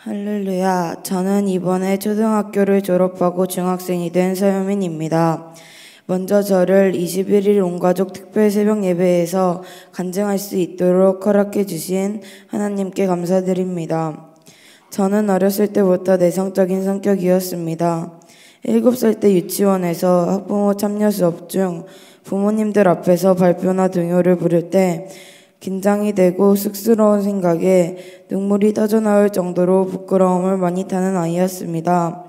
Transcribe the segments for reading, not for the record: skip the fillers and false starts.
할렐루야. 저는 이번에 초등학교를 졸업하고 중학생이 된 서유민입니다. 먼저 저를 21일 온가족 특별 새벽 예배에서 간증할 수 있도록 허락해 주신 하나님께 감사드립니다. 저는 어렸을 때부터 내성적인 성격이었습니다. 7살 때 유치원에서 학부모 참여 수업 중 부모님들 앞에서 발표나 등요를 부를 때 긴장이 되고 쑥스러운 생각에 눈물이 터져나올 정도로 부끄러움을 많이 타는 아이였습니다.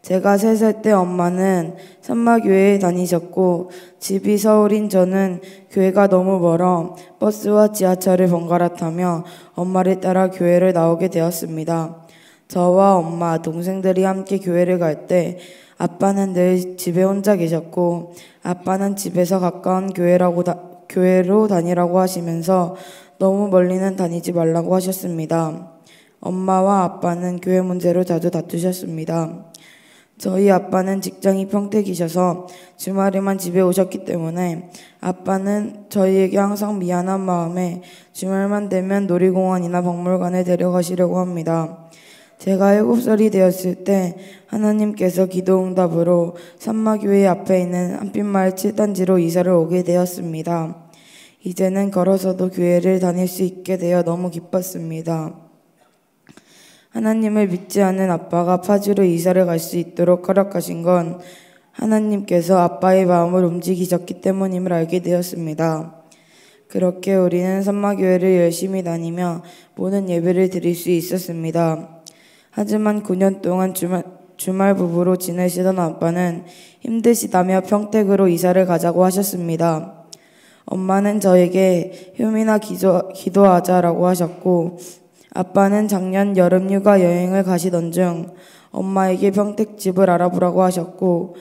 제가 3살 때 엄마는 산마교회에 다니셨고 집이 서울인 저는 교회가 너무 멀어 버스와 지하철을 번갈아 타며 엄마를 따라 교회를 나오게 되었습니다. 저와 엄마, 동생들이 함께 교회를 갈 때 아빠는 늘 집에 혼자 계셨고 아빠는 집에서 가까운 교회로 다니라고 하시면서 너무 멀리는 다니지 말라고 하셨습니다. 엄마와 아빠는 교회 문제로 자주 다투셨습니다. 저희 아빠는 직장이 평택이셔서 주말에만 집에 오셨기 때문에 아빠는 저희에게 항상 미안한 마음에 주말만 되면 놀이공원이나 박물관에 데려가시려고 합니다. 제가 7살이 되었을 때 하나님께서 기도응답으로 산마교회 앞에 있는 한빛마을 7단지로 이사를 오게 되었습니다. 이제는 걸어서도 교회를 다닐 수 있게 되어 너무 기뻤습니다. 하나님을 믿지 않는 아빠가 파주로 이사를 갈 수 있도록 허락하신 건 하나님께서 아빠의 마음을 움직이셨기 때문임을 알게 되었습니다. 그렇게 우리는 산마교회를 열심히 다니며 모든 예배를 드릴 수 있었습니다. 하지만 9년 동안 주말 부부로 지내시던 아빠는 힘드시다며 평택으로 이사를 가자고 하셨습니다. 엄마는 저에게 효민아 기도하자라고 하셨고 아빠는 작년 여름휴가 여행을 가시던 중 엄마에게 평택집을 알아보라고 하셨고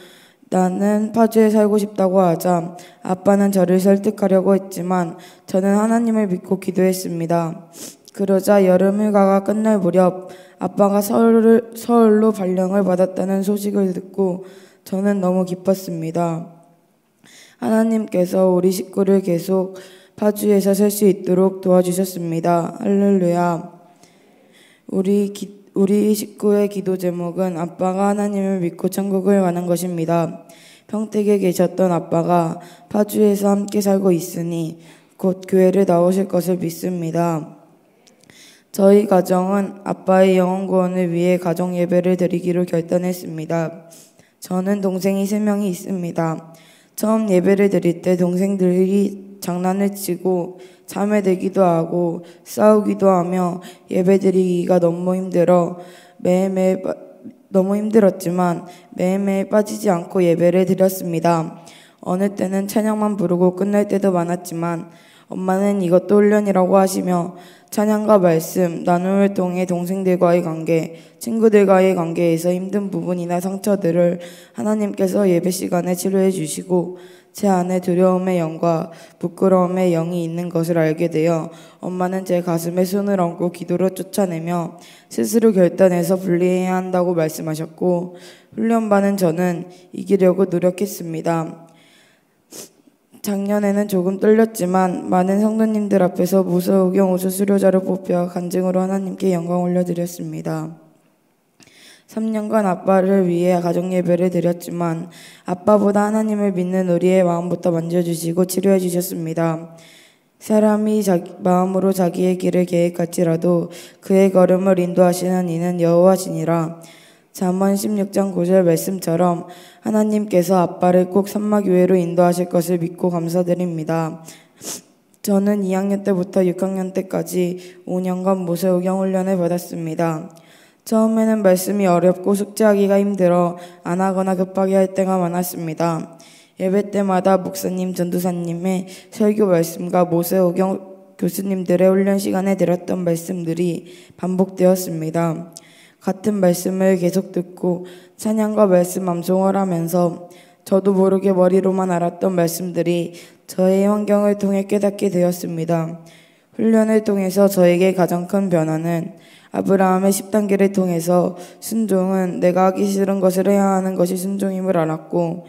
나는 파주에 살고 싶다고 하자 아빠는 저를 설득하려고 했지만 저는 하나님을 믿고 기도했습니다. 그러자 여름휴가가 끝날 무렵 아빠가 서울로 발령을 받았다는 소식을 듣고 저는 너무 기뻤습니다. 하나님께서 우리 식구를 계속 파주에서 살 수 있도록 도와주셨습니다. 할렐루야. 우리 식구의 기도 제목은 아빠가 하나님을 믿고 천국을 가는 것입니다. 평택에 계셨던 아빠가 파주에서 함께 살고 있으니 곧 교회를 나오실 것을 믿습니다. 저희 가정은 아빠의 영혼 구원을 위해 가정 예배를 드리기로 결단했습니다. 저는 동생이 3명이 있습니다. 처음 예배를 드릴 때 동생들이 장난을 치고 자매되기도 하고 싸우기도 하며 예배 드리기가 너무 힘들었지만 매일매일 빠지지 않고 예배를 드렸습니다. 어느 때는 찬양만 부르고 끝날 때도 많았지만 엄마는 이것도 훈련이라고 하시며 찬양과 말씀, 나눔을 통해 동생들과의 관계, 친구들과의 관계에서 힘든 부분이나 상처들을 하나님께서 예배 시간에 치료해 주시고 제 안에 두려움의 영과 부끄러움의 영이 있는 것을 알게 되어 엄마는 제 가슴에 손을 얹고 기도로 쫓아내며 스스로 결단해서 분리해야 한다고 말씀하셨고 훈련받은 저는 이기려고 노력했습니다. 작년에는 조금 떨렸지만 많은 성도님들 앞에서 모세오경 우수 수료자로 뽑혀 간증으로 하나님께 영광 올려드렸습니다. 3년간 아빠를 위해 가정예배를 드렸지만 아빠보다 하나님을 믿는 우리의 마음부터 만져주시고 치료해 주셨습니다. 사람이 마음으로 자기의 길을 계획할지라도 그의 걸음을 인도하시는 이는 여호와시니라. 잠언 16장 9절 말씀처럼 하나님께서 아빠를 꼭 산마교회로 인도하실 것을 믿고 감사드립니다. 저는 2학년 때부터 6학년 때까지 5년간 모세오경 훈련을 받았습니다. 처음에는 말씀이 어렵고 숙제하기가 힘들어 안 하거나 급하게 할 때가 많았습니다. 예배 때마다 목사님, 전도사님의 설교 말씀과 모세오경 교수님들의 훈련 시간에 들었던 말씀들이 반복되었습니다. 같은 말씀을 계속 듣고 찬양과 말씀 암송을 하면서 저도 모르게 머리로만 알았던 말씀들이 저의 환경을 통해 깨닫게 되었습니다. 훈련을 통해서 저에게 가장 큰 변화는 아브라함의 10단계를 통해서 순종은 내가 하기 싫은 것을 해야 하는 것이 순종임을 알았고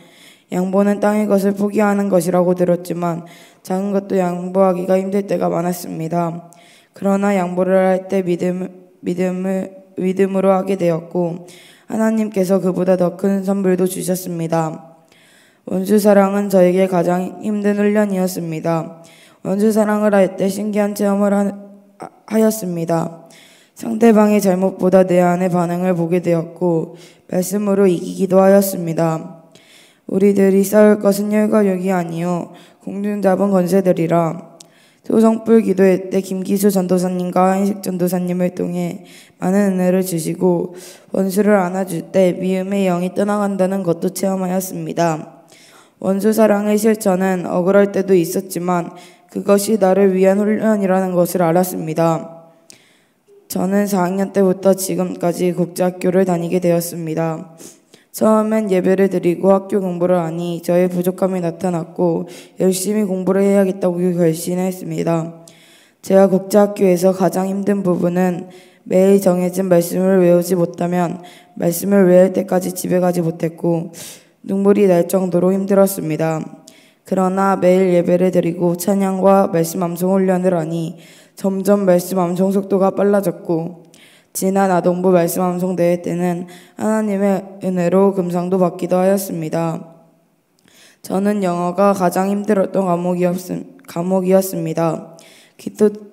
양보는 땅의 것을 포기하는 것이라고 들었지만 작은 것도 양보하기가 힘들 때가 많았습니다. 그러나 양보를 할 때 믿음을 믿음으로 하게 되었고 하나님께서 그보다 더 큰 선물도 주셨습니다. 원수 사랑은 저에게 가장 힘든 훈련이었습니다. 원수 사랑을 할 때 신기한 체험을 하였습니다. 상대방의 잘못보다 내 안의 반응을 보게 되었고 말씀으로 이기기도 하였습니다. 우리들이 싸울 것은 혈과 육이 아니요 공중 잡은 권세들이라. 소성불 기도회 때 김기수 전도사님과 한식 전도사님을 통해 많은 은혜를 주시고 원수를 안아줄 때 미움의 영이 떠나간다는 것도 체험하였습니다. 원수 사랑의 실천은 억울할 때도 있었지만 그것이 나를 위한 훈련이라는 것을 알았습니다. 저는 4학년 때부터 지금까지 국제학교를 다니게 되었습니다. 처음엔 예배를 드리고 학교 공부를 하니 저의 부족함이 나타났고 열심히 공부를 해야겠다고 결심했습니다. 제가 국제학교에서 가장 힘든 부분은 매일 정해진 말씀을 외우지 못하면 말씀을 외울 때까지 집에 가지 못했고 눈물이 날 정도로 힘들었습니다. 그러나 매일 예배를 드리고 찬양과 말씀 암송 훈련을 하니 점점 말씀 암송 속도가 빨라졌고 지난 아동부 말씀 암송 대회 때는 하나님의 은혜로 금상도 받기도 하였습니다. 저는 영어가 가장 힘들었던 과목이었습니다.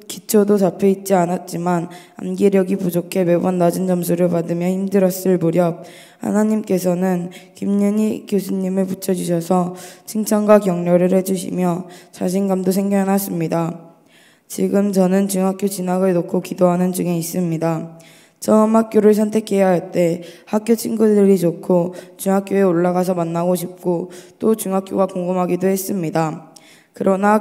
기초도 잡혀있지 않았지만 암기력이 부족해 매번 낮은 점수를 받으며 힘들었을 무렵 하나님께서는 김윤희 교수님을 붙여주셔서 칭찬과 격려를 해주시며 자신감도 생겨났습니다. 지금 저는 중학교 진학을 놓고 기도하는 중에 있습니다. 처음 학교를 선택해야 할 때 학교 친구들이 좋고 중학교에 올라가서 만나고 싶고 또 중학교가 궁금하기도 했습니다. 그러나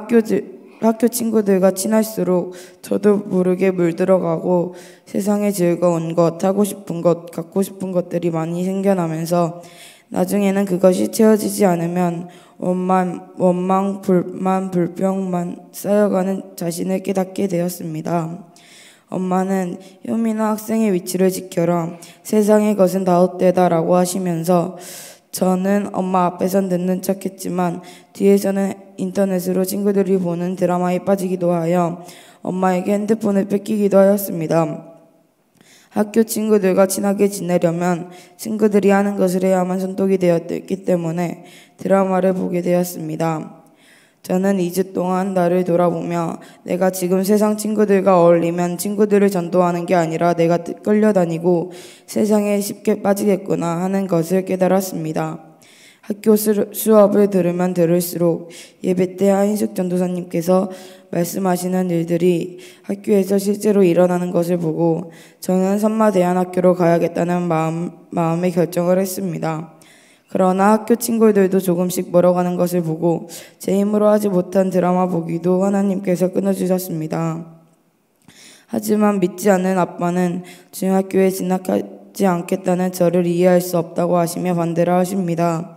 학교 친구들과 친할수록 저도 모르게 물들어가고 세상에 즐거운 것, 하고 싶은 것, 갖고 싶은 것들이 많이 생겨나면서 나중에는 그것이 채워지지 않으면 원망, 불만, 불평만 쌓여가는 자신을 깨닫게 되었습니다. 엄마는 효민아 학생의 위치를 지켜라. 세상의 것은 다 헛되다 라고 하시면서 저는 엄마 앞에선 듣는 척했지만 뒤에서는 인터넷으로 친구들이 보는 드라마에 빠지기도 하여 엄마에게 핸드폰을 뺏기기도 하였습니다. 학교 친구들과 친하게 지내려면 친구들이 하는 것을 해야만 손독이 되었기 때문에 드라마를 보게 되었습니다. 저는 2주 동안 나를 돌아보며 내가 지금 세상 친구들과 어울리면 친구들을 전도하는 게 아니라 내가 끌려다니고 세상에 쉽게 빠지겠구나 하는 것을 깨달았습니다. 학교 수업을 들으면 들을수록 예배 때 한인숙 전도사님께서 말씀하시는 일들이 학교에서 실제로 일어나는 것을 보고 저는 선마대안학교로 가야겠다는 마음의 결정을 했습니다. 그러나 학교 친구들도 조금씩 멀어가는 것을 보고 제 힘으로 하지 못한 드라마 보기도 하나님께서 끊어주셨습니다. 하지만 믿지 않는 아빠는 중학교에 진학하지 않겠다는 저를 이해할 수 없다고 하시며 반대를 하십니다.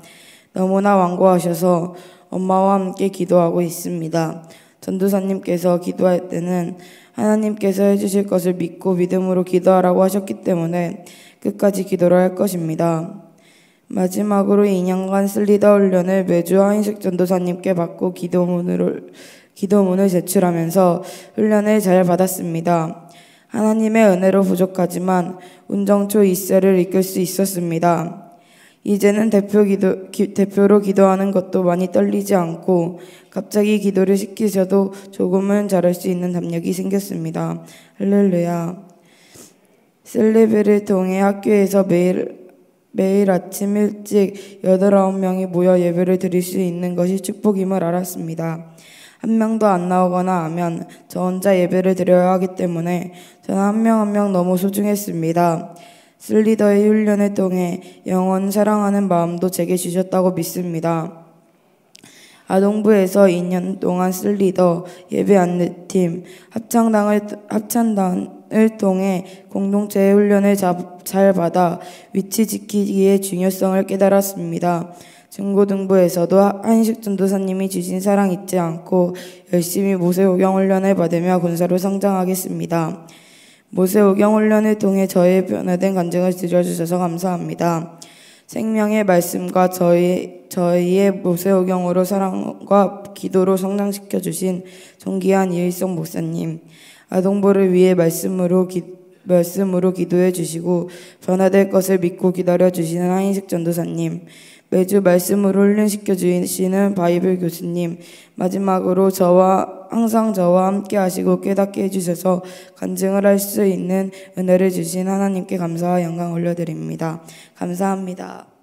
너무나 완고하셔서 엄마와 함께 기도하고 있습니다. 전도사님께서 기도할 때는 하나님께서 해주실 것을 믿고 믿음으로 기도하라고 하셨기 때문에 끝까지 기도를 할 것입니다. 마지막으로 2년간 슬리더 훈련을 매주 한인숙 전도사님께 받고 기도문을 제출하면서 훈련을 잘 받았습니다. 하나님의 은혜로 부족하지만 운정초 2세를 이끌 수 있었습니다. 이제는 대표로 기도하는 것도 많이 떨리지 않고 갑자기 기도를 시키셔도 조금은 잘할 수 있는 담력이 생겼습니다. 할렐루야. 셀레브를 통해 학교에서 매일 아침 일찍 8, 9명이 모여 예배를 드릴 수 있는 것이 축복임을 알았습니다. 한 명도 안 나오거나 하면 저 혼자 예배를 드려야 하기 때문에 저는 한 명 한 명 너무 소중했습니다. 슬리더의 훈련을 통해 영원 사랑하는 마음도 제게 주셨다고 믿습니다. 아동부에서 2년 동안 슬리더, 예배 안내팀, 합창단을 통해 공동체의 훈련을 잘 받아 위치 지키기의 중요성을 깨달았습니다. 중고등부에서도 한식 전도사님이 주신 사랑 잊지 않고 열심히 모세오경 훈련을 받으며 군사로 성장하겠습니다. 모세오경 훈련을 통해 저의 변화된 간증을 들려주셔서 감사합니다. 생명의 말씀과 저희의 모세오경으로 사랑과 기도로 성장시켜 주신 존귀한 이일성 목사님, 아동부를 위해 말씀으로 말씀으로 기도해 주시고 변화될 것을 믿고 기다려 주시는 한인식 전도사님, 매주 말씀으로 훈련시켜 주시는 바이블 교수님, 마지막으로 항상 저와 함께 하시고 깨닫게 해주셔서 간증을 할 수 있는 은혜를 주신 하나님께 감사와 영광 올려드립니다. 감사합니다.